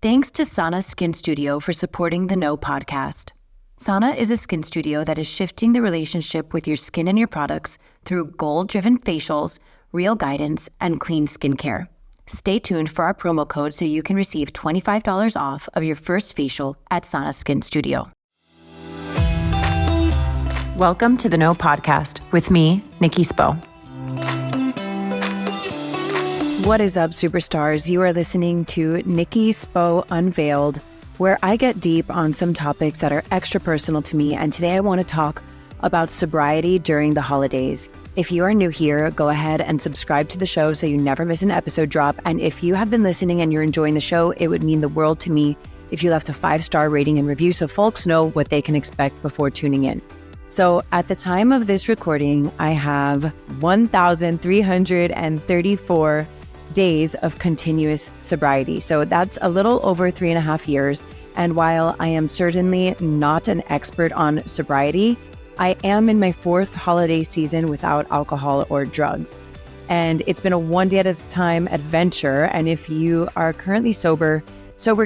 Thanks to Sana Skin Studio for supporting the No podcast. Sana is a skin studio that is shifting the relationship with your skin and your products through goal-driven facials, real guidance, and clean skincare. Stay tuned for our promo code so you can receive $25 off of your first facial at Sana Skin Studio. Welcome to the No podcast with me, Nikki Spo. What is up, superstars? You are listening to Nikki Spo Unveiled, where I get deep on some topics that are extra personal to me. And today I want to talk about sobriety during the holidays. If you are new here, go ahead and subscribe to the show so you never miss an episode drop. And if you have been listening and you're enjoying the show, it would mean the world to me if you left a 5-star rating and review so folks know what they can expect before tuning in. So at the time of this recording, I have 1,334 days of continuous sobriety. So that's a little over 3.5 years. And while I am certainly not an expert on sobriety, I am in my 4th holiday season without alcohol or drugs. And it's been a one day at a time adventure. And if you are currently sober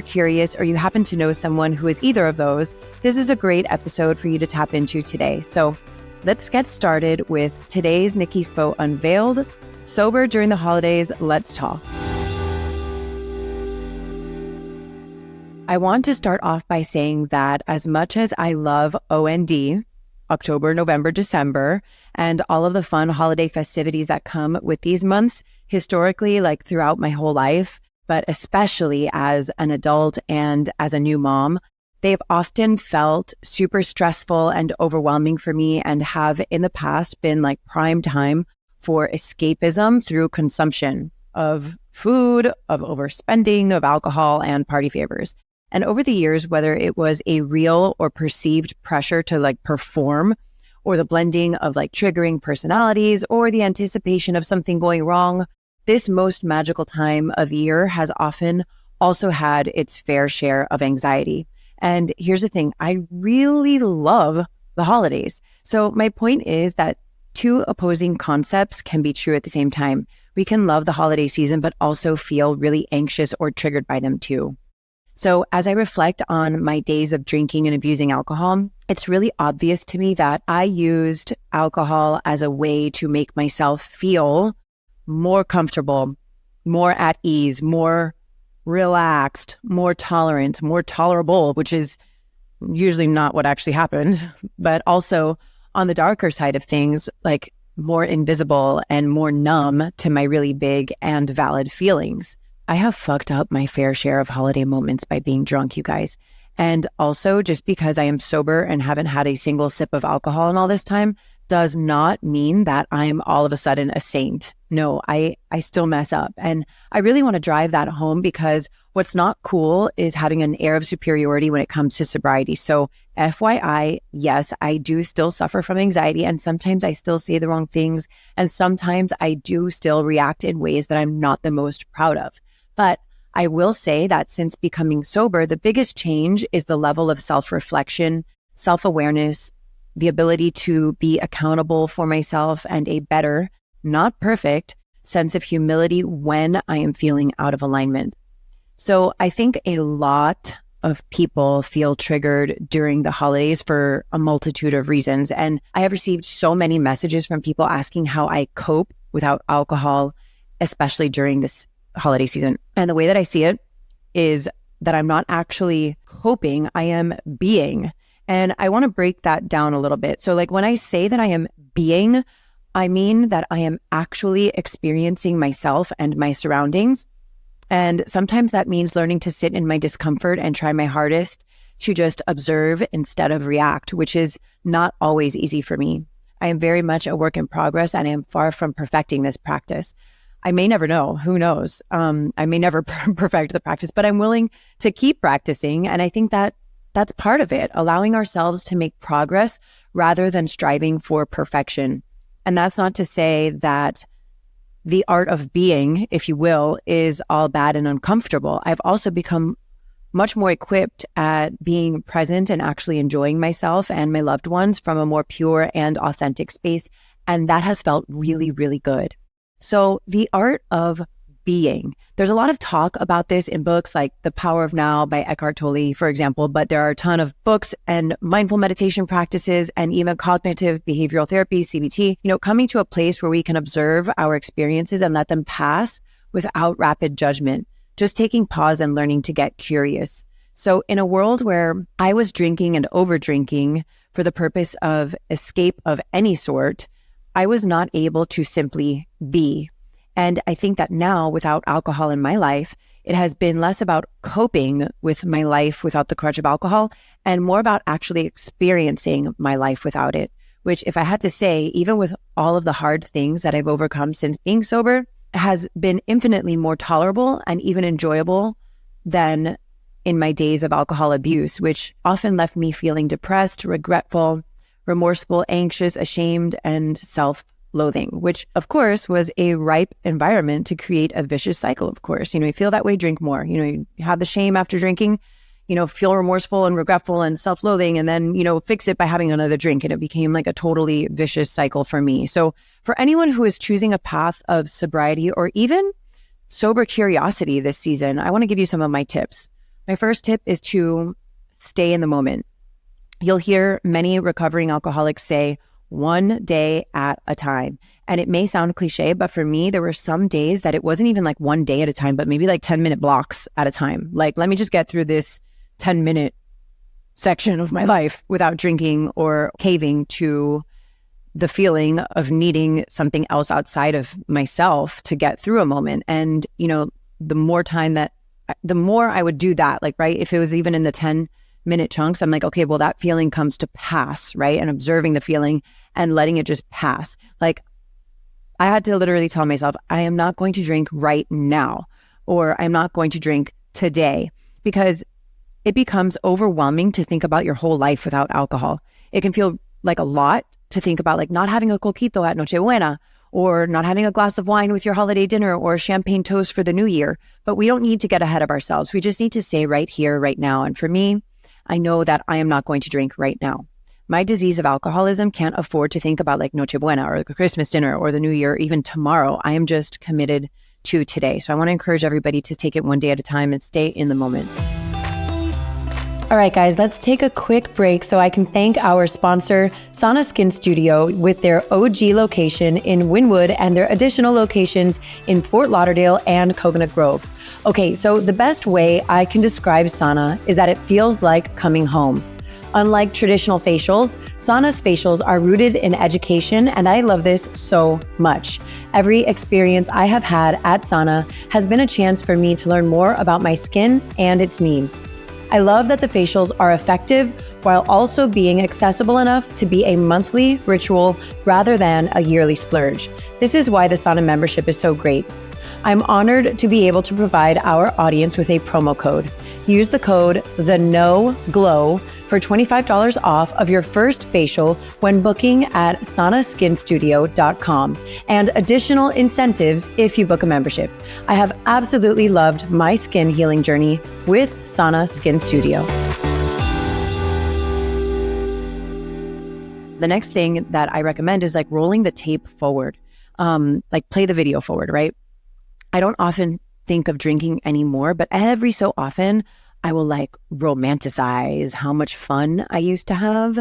curious, or you happen to know someone who is either of those, this is a great episode for you to tap into today. So let's get started with today's Nikki Spo Unveiled. Sober during the holidays, let's talk. I want to start off by saying that as much as I love OND, October, November, December, and all of the fun holiday festivities that come with these months, historically, like throughout my whole life, but especially as an adult and as a new mom, they've often felt super stressful and overwhelming for me and have in the past been like prime time for escapism through consumption of food, of overspending, of alcohol, and party favors. And over the years, whether it was a real or perceived pressure to like perform, or the blending of like triggering personalities, or the anticipation of something going wrong, this most magical time of year has often also had its fair share of anxiety. And here's the thing, I really love the holidays. So my point is that two opposing concepts can be true at the same time. We can love the holiday season, but also feel really anxious or triggered by them too. So as I reflect on my days of drinking and abusing alcohol, it's really obvious to me that I used alcohol as a way to make myself feel more comfortable, more at ease, more relaxed, more tolerant, more tolerable, which is usually not what actually happened, but also on the darker side of things, like more invisible and more numb to my really big and valid feelings. I have fucked up my fair share of holiday moments by being drunk, you guys. And also, just because I am sober and haven't had a single sip of alcohol in all this time does not mean that I'm all of a sudden a saint. No, I still mess up. And I really want to drive that home because what's not cool is having an air of superiority when it comes to sobriety. So FYI, yes, I do still suffer from anxiety, and sometimes I still say the wrong things, and sometimes I do still react in ways that I'm not the most proud of. But I will say that since becoming sober, the biggest change is the level of self-reflection, self-awareness, the ability to be accountable for myself, and a better, not perfect, sense of humility when I am feeling out of alignment. So I think a lot of people feel triggered during the holidays for a multitude of reasons. And I have received so many messages from people asking how I cope without alcohol, especially during this holiday season. And the way that I see it is that I'm not actually coping, I am being. And I want to break that down a little bit. So like when I say that I am being, I mean that I am actually experiencing myself and my surroundings. And sometimes that means learning to sit in my discomfort and try my hardest to just observe instead of react, which is not always easy for me. I am very much a work in progress and I am far from perfecting this practice. I may never know, who knows? I may never perfect the practice, but I'm willing to keep practicing. And I think that that's part of it, allowing ourselves to make progress rather than striving for perfection. And that's not to say that the art of being, if you will, is all bad and uncomfortable. I've also become much more equipped at being present and actually enjoying myself and my loved ones from a more pure and authentic space. And that has felt really, really good. So the art of being. There's a lot of talk about this in books like The Power of Now by Eckhart Tolle, for example, but there are a ton of books and mindful meditation practices and even cognitive behavioral therapy, CBT, coming to a place where we can observe our experiences and let them pass without rapid judgment, just taking pause and learning to get curious. So in a world where I was drinking and over drinking for the purpose of escape of any sort, I was not able to simply be. And I think that now, without alcohol in my life, it has been less about coping with my life without the crutch of alcohol and more about actually experiencing my life without it, which, if I had to say, even with all of the hard things that I've overcome since being sober, has been infinitely more tolerable and even enjoyable than in my days of alcohol abuse, which often left me feeling depressed, regretful, remorseful, anxious, ashamed, and self-loathing, which of course was a ripe environment to create a vicious cycle, of course. You feel that way, drink more. You have the shame after drinking, feel remorseful and regretful and self-loathing, and then, fix it by having another drink. And it became like a totally vicious cycle for me. So for anyone who is choosing a path of sobriety or even sober curiosity this season, I want to give you some of my tips. My first tip is to stay in the moment. You'll hear many recovering alcoholics say, one day at a time. And it may sound cliche, but for me, there were some days that it wasn't even like one day at a time, but maybe like 10-minute blocks at a time. Like, let me just get through this 10-minute section of my life without drinking or caving to the feeling of needing something else outside of myself to get through a moment. And, the more I would do that, like, right, if it was even in the 10-minute chunks, I'm like, okay, well, that feeling comes to pass, right? And observing the feeling and letting it just pass. Like, I had to literally tell myself, I am not going to drink right now, or I'm not going to drink today, because it becomes overwhelming to think about your whole life without alcohol. It can feel like a lot to think about, like not having a coquito at Nochebuena, or not having a glass of wine with your holiday dinner, or champagne toast for the new year. But we don't need to get ahead of ourselves. We just need to stay right here, right now. And for me, I know that I am not going to drink right now. My disease of alcoholism can't afford to think about like Nochebuena or the Christmas dinner or the new year, even tomorrow. I am just committed to today. So I want to encourage everybody to take it one day at a time and stay in the moment. All right, guys, let's take a quick break so I can thank our sponsor, Sana Skin Studio, with their OG location in Wynwood and their additional locations in Fort Lauderdale and Coconut Grove. Okay, so the best way I can describe Sana is that it feels like coming home. Unlike traditional facials, Sana's facials are rooted in education, and I love this so much. Every experience I have had at Sana has been a chance for me to learn more about my skin and its needs. I love that the facials are effective while also being accessible enough to be a monthly ritual rather than a yearly splurge. This is why the Sana membership is so great. I'm honored to be able to provide our audience with a promo code. Use the code TheNoGlow for $25 off of your first facial when booking at sanaskinstudio.com, and additional incentives if you book a membership. I have absolutely loved my skin healing journey with Sana Skin Studio. The next thing that I recommend is like rolling the tape forward, like play the video forward, right? I don't often think of drinking anymore, but every so often I will like romanticize how much fun I used to have.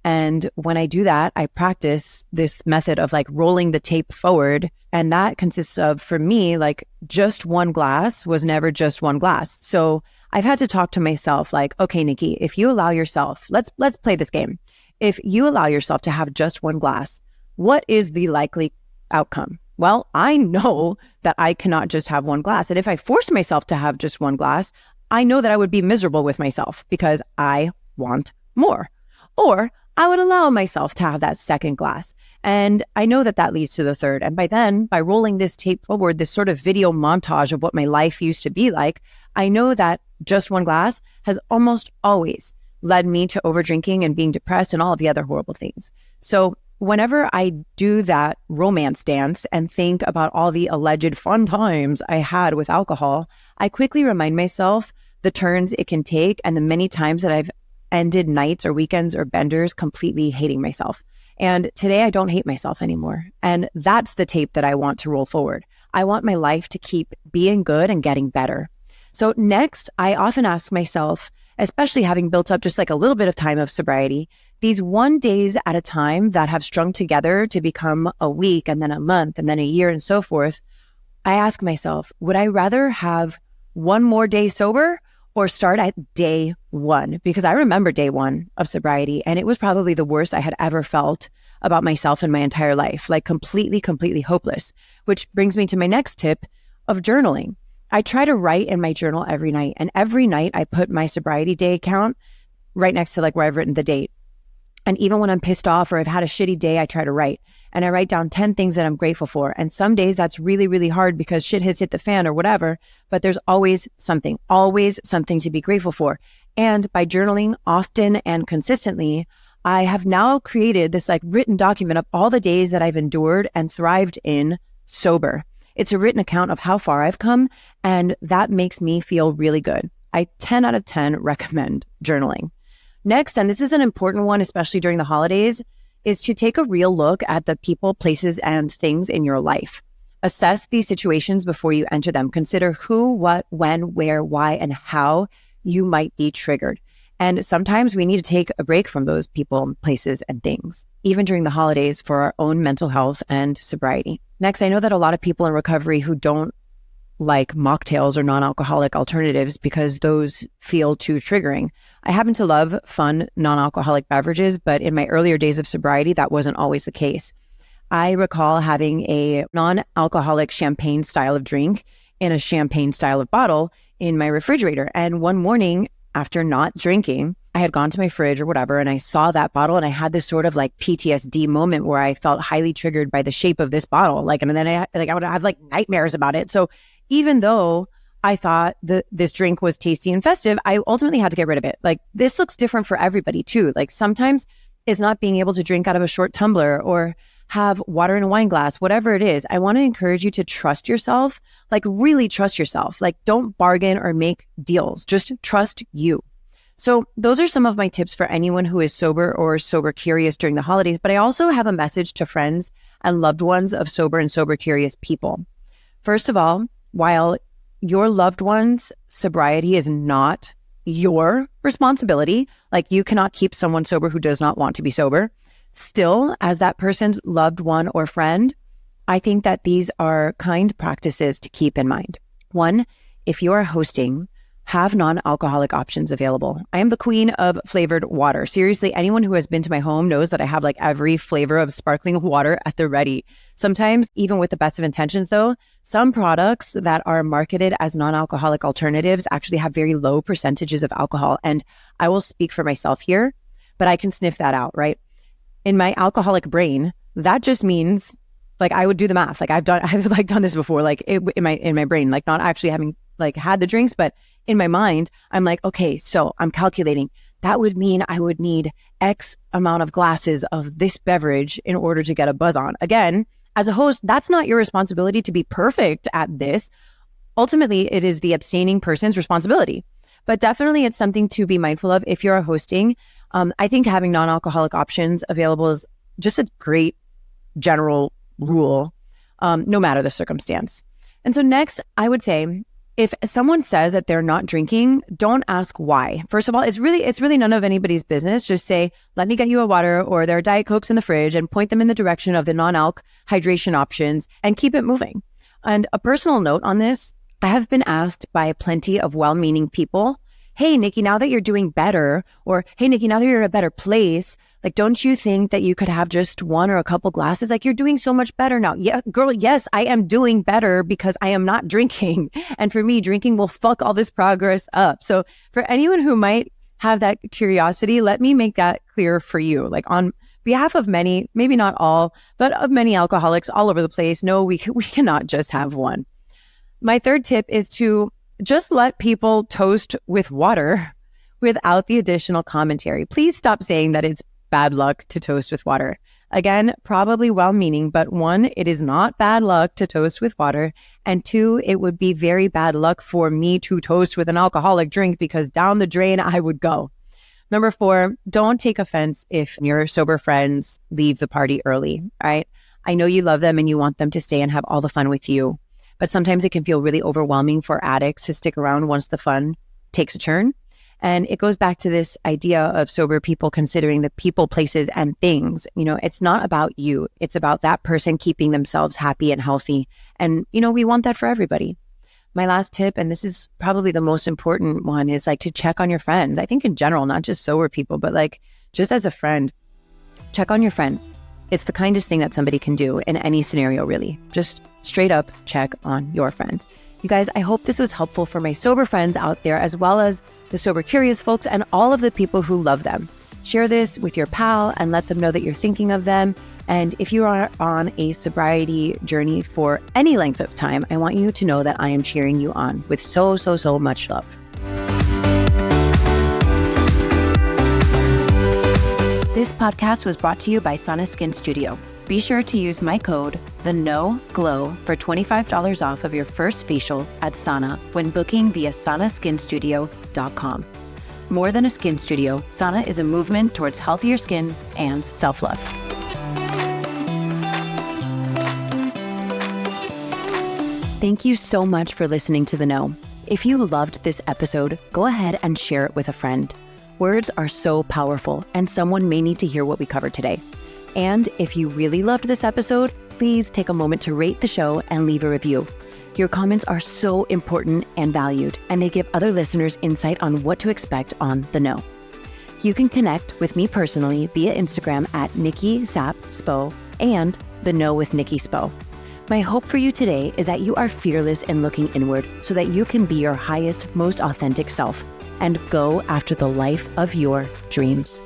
And when I do that, I practice this method of like rolling the tape forward. And that consists of, for me, like just one glass was never just one glass. So I've had to talk to myself like, okay, Nikki, if you allow yourself, let's play this game. If you allow yourself to have just one glass, what is the likely outcome? Well, I know that I cannot just have one glass. And if I force myself to have just one glass, I know that I would be miserable with myself because I want more. Or I would allow myself to have that second glass. And I know that that leads to the third. And by then, by rolling this tape forward, this sort of video montage of what my life used to be like, I know that just one glass has almost always led me to overdrinking and being depressed and all of the other horrible things. So whenever I do that romance dance and think about all the alleged fun times I had with alcohol, I quickly remind myself the turns it can take and the many times that I've ended nights or weekends or benders completely hating myself. And today I don't hate myself anymore. And that's the tape that I want to roll forward. I want my life to keep being good and getting better. So next, I often ask myself, especially having built up just like a little bit of time of sobriety, these 1 days at a time that have strung together to become a week and then a month and then a year and so forth, I ask myself, would I rather have one more day sober or start at day one? Because I remember day one of sobriety, and it was probably the worst I had ever felt about myself in my entire life, like completely hopeless, which brings me to my next tip of journaling. I try to write in my journal every night, and every night I put my sobriety day count right next to like where I've written the date. And even when I'm pissed off or I've had a shitty day, I try to write. And I write down 10 things that I'm grateful for. And some days that's really hard because shit has hit the fan or whatever, but there's always something to be grateful for. And by journaling often and consistently, I have now created this like written document of all the days that I've endured and thrived in sober. It's a written account of how far I've come, and that makes me feel really good. I 10 out of 10 recommend journaling. Next, and this is an important one, especially during the holidays, is to take a real look at the people, places, and things in your life. Assess these situations before you enter them. Consider who, what, when, where, why, and how you might be triggered. And sometimes we need to take a break from those people, places, and things, even during the holidays, for our own mental health and sobriety. Next, I know that a lot of people in recovery who don't like mocktails or non-alcoholic alternatives because those feel too triggering. I happen to love fun non-alcoholic beverages, but in my earlier days of sobriety, that wasn't always the case. I recall having a non-alcoholic champagne style of drink in a champagne style of bottle in my refrigerator. And one morning after not drinking, I had gone to my fridge or whatever, and I saw that bottle, and I had this sort of like PTSD moment where I felt highly triggered by the shape of this bottle. Like, and then I would have like nightmares about it. So even though I thought that this drink was tasty and festive, I ultimately had to get rid of it. Like, this looks different for everybody too. Like, sometimes it's not being able to drink out of a short tumbler or have water in a wine glass, whatever it is. I want to encourage you to trust yourself, like really trust yourself. Like, don't bargain or make deals, just trust you. So those are some of my tips for anyone who is sober or sober curious during the holidays. But I also have a message to friends and loved ones of sober and sober curious people. First of all, while your loved one's sobriety is not your responsibility, like you cannot keep someone sober who does not want to be sober, still, as that person's loved one or friend, I think that these are kind practices to keep in mind. One, if you are hosting, have non-alcoholic options available. I am the queen of flavored water. Seriously, anyone who has been to my home knows that I have like every flavor of sparkling water at the ready. Sometimes, even with the best of intentions though, some products that are marketed as non-alcoholic alternatives actually have very low percentages of alcohol. And I will speak for myself here, but I can sniff that out, right? In my alcoholic brain, that just means like I would do the math. Like I've like done this before, like in my brain, like not actually having like had the drinks, but in my mind, I'm like, okay, so I'm calculating. That would mean I would need X amount of glasses of this beverage in order to get a buzz on. Again, as a host, that's not your responsibility to be perfect at this. Ultimately, it is the abstaining person's responsibility. But definitely it's something to be mindful of if you're hosting. I think having non-alcoholic options available is just a great general rule, no matter the circumstance. And so next, I would say, if someone says that they're not drinking, don't ask why. First of all, it's really none of anybody's business. Just say, let me get you a water, or there are Diet Cokes in the fridge, and point them in the direction of the non-alc hydration options and keep it moving. And a personal note on this, I have been asked by plenty of well-meaning people, hey, Nikki, now that you're doing better, or hey, Nikki, now that you're in a better place, like, don't you think that you could have just one or a couple glasses? Like, you're doing so much better now. Yeah, girl, yes, I am doing better because I am not drinking. And for me, drinking will fuck all this progress up. So for anyone who might have that curiosity, let me make that clear for you. Like, on behalf of many, maybe not all, but of many alcoholics all over the place, no, we cannot just have one. My third tip is to just let people toast with water without the additional commentary. Please stop saying that it's bad luck to toast with water. Again, probably well-meaning, but one, it is not bad luck to toast with water. And two, it would be very bad luck for me to toast with an alcoholic drink because down the drain I would go. Number 4, don't take offense if your sober friends leave the party early, all right? I know you love them and you want them to stay and have all the fun with you. but sometimes it can feel really overwhelming for addicts to stick around once the fun takes a turn. And it goes back to this idea of sober people considering the people, places, and things. It's not about you. It's about that person keeping themselves happy and healthy. And, we want that for everybody. My last tip, and this is probably the most important one, is to check on your friends. I think in general, not just sober people, but just as a friend, check on your friends. It's the kindest thing that somebody can do in any scenario, really. Just straight up check on your friends. You guys, I hope this was helpful for my sober friends out there, as well as the sober curious folks and all of the people who love them. Share this with your pal and let them know that you're thinking of them. And if you are on a sobriety journey for any length of time, I want you to know that I am cheering you on with so much love. This podcast was brought to you by Sana Skin Studio. Be sure to use my code, TheNoGlow, for $25 off of your first facial at Sana when booking via sanaskinstudio.com. More than a skin studio, Sana is a movement towards healthier skin and self-love. Thank you so much for listening to The Know. If you loved this episode, go ahead and share it with a friend. Words are so powerful, and someone may need to hear what we covered today. And if you really loved this episode, please take a moment to rate the show and leave a review. Your comments are so important and valued, and they give other listeners insight on what to expect on The Know. You can connect with me personally via Instagram at Nikki Spo and The Know with Nikki Spo. My hope for you today is that you are fearless in looking inward so that you can be your highest, most authentic self and go after the life of your dreams.